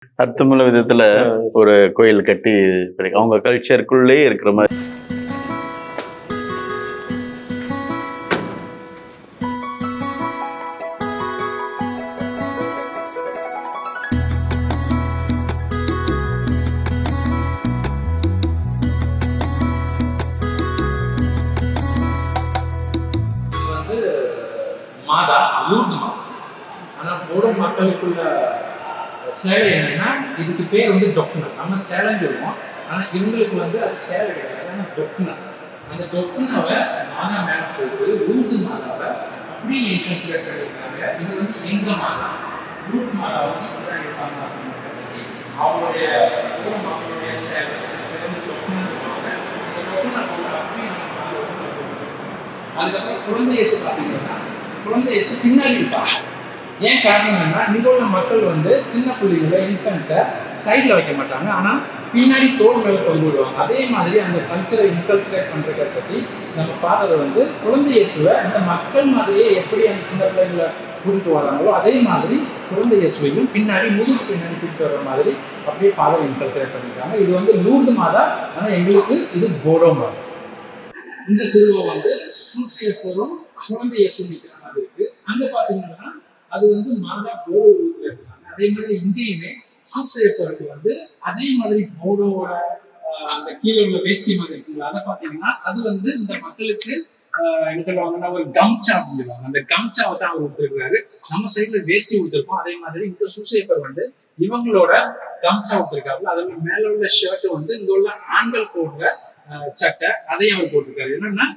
அர்த்தமுள்ள விதத்துல ஒரு கோயில் கட்டி அவங்க கல்ச்சருக்குள்ளே இருக்கிற மாதிரி. மாதா லூர்து மாதா. ஆனா போடோ மக்களுக்குள்ள சேலை என்னன்னா, இதுக்கு பேர் வந்து டொக்குனர். நம்ம சேலைன்னு சொல்லுவோம், ஆனா இவங்களுக்கு வந்து அது சேலை கிடையாது, டொக்குனர். அந்த டொக்குனாவை மாதா மேல போயிட்டு லூர்து மாதாவை அப்படியே இன்கன்சிடர் பண்ணியிருக்காங்க. இது வந்து எங்க மாதா, லூர்து மாதா வந்து இப்படிதான் இருப்பாங்க அப்படின்னு அவங்களுடைய போடோ மக்களுடைய சேலை டொக்குனர். அந்த டொக்குனர் அப்படியே அதுக்கப்புறம் குழந்தை இயேசு பார்த்தீங்கன்னா, குழந்தை இயேசு பின்னாடி இருப்பாங்க. ஏன் காரணம் என்னன்னா, இங்க உள்ள மக்கள் வந்து சின்ன பிள்ளைகளை இன்ஃபென்ட்ஸை சைடில் வைக்க மாட்டாங்க, ஆனால் பின்னாடி தோல் மேலே கொண்டு விடுவாங்க. அதே மாதிரி அந்த கல்ச்சரை இன்கல்ச்சரேட் பண்ணுறதை பற்றி நம்ம ஃபாதர் வந்து குழந்தை இயேசுவை இந்த மக்கள் மாதிரியே எப்படி அந்த சின்ன பிள்ளைங்களை கூட்டிட்டு வராங்களோ அதே மாதிரி குழந்தை இயேசுவையும் பின்னாடி முதுகு பின்னாடி கூட்டிட்டு வர்ற மாதிரி அப்படியே ஃபாதர் இன்கல்ச்சரேட் பண்ணியிருக்காங்க. இது வந்து லூர்து மாதா, ஆனால் எங்களுக்கு இது போடோ மாதா. இந்த சிறுவை வந்து சூசியப்பரும் குழந்தை இயேசு நிற்கிற மாதிரி இருக்கு. அங்க பாத்தீங்கன்னா அது வந்து மாதா போடோ உருவத்துல இருக்காங்க. அதே மாதிரி இங்கேயுமே சூசியப்பருக்கு வந்து அதே மாதிரி போடோவோட அந்த கீழே உள்ள வேஷ்டி மாதிரி இருக்குங்களா, அதை பாத்தீங்கன்னா அது வந்து இந்த மக்களுக்கு என்ன சொல்லுவாங்கன்னா ஒரு கம்சா அப்படின்னு சொல்லுவாங்க. அந்த கம்சாவை தான் அவர் கொடுத்துருக்காரு. நம்ம சைட்ல வேஷ்டி கொடுத்துருக்கோம். அதே மாதிரி இங்க சூசியப்பர் வந்து இவங்களோட கம்சா கொடுத்துருக்காரு. அதோட மேல உள்ள ஷர்ட் வந்து இங்க உள்ள ஆண்கள் போடுற சட்டை அதையும் அவர் போட்டிருக்காரு. என்னன்னா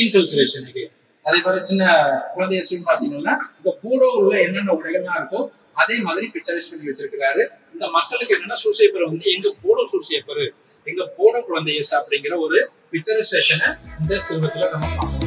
இன்கல்ச்சுரேஷனுக்கு. அதே மாதிரி சின்ன குழந்தை இயேசுன்னு பாத்தீங்கன்னா இந்த போடோவுல என்னென்ன உடைகள்லாம் இருக்கோ அதே மாதிரி பிக்சரைஸ் பண்ணி வச்சிருக்கிறாரு. இந்த மக்களுக்கு என்னன்னா சூசியப்பர் வந்து எங்க போடோ சூசியப்பர், எங்க போடோ குழந்தை இயேசு அப்படிங்கிற ஒரு பிக்சரைசேஷனை இந்த செல்வத்துல நம்ம பார்க்கணும்.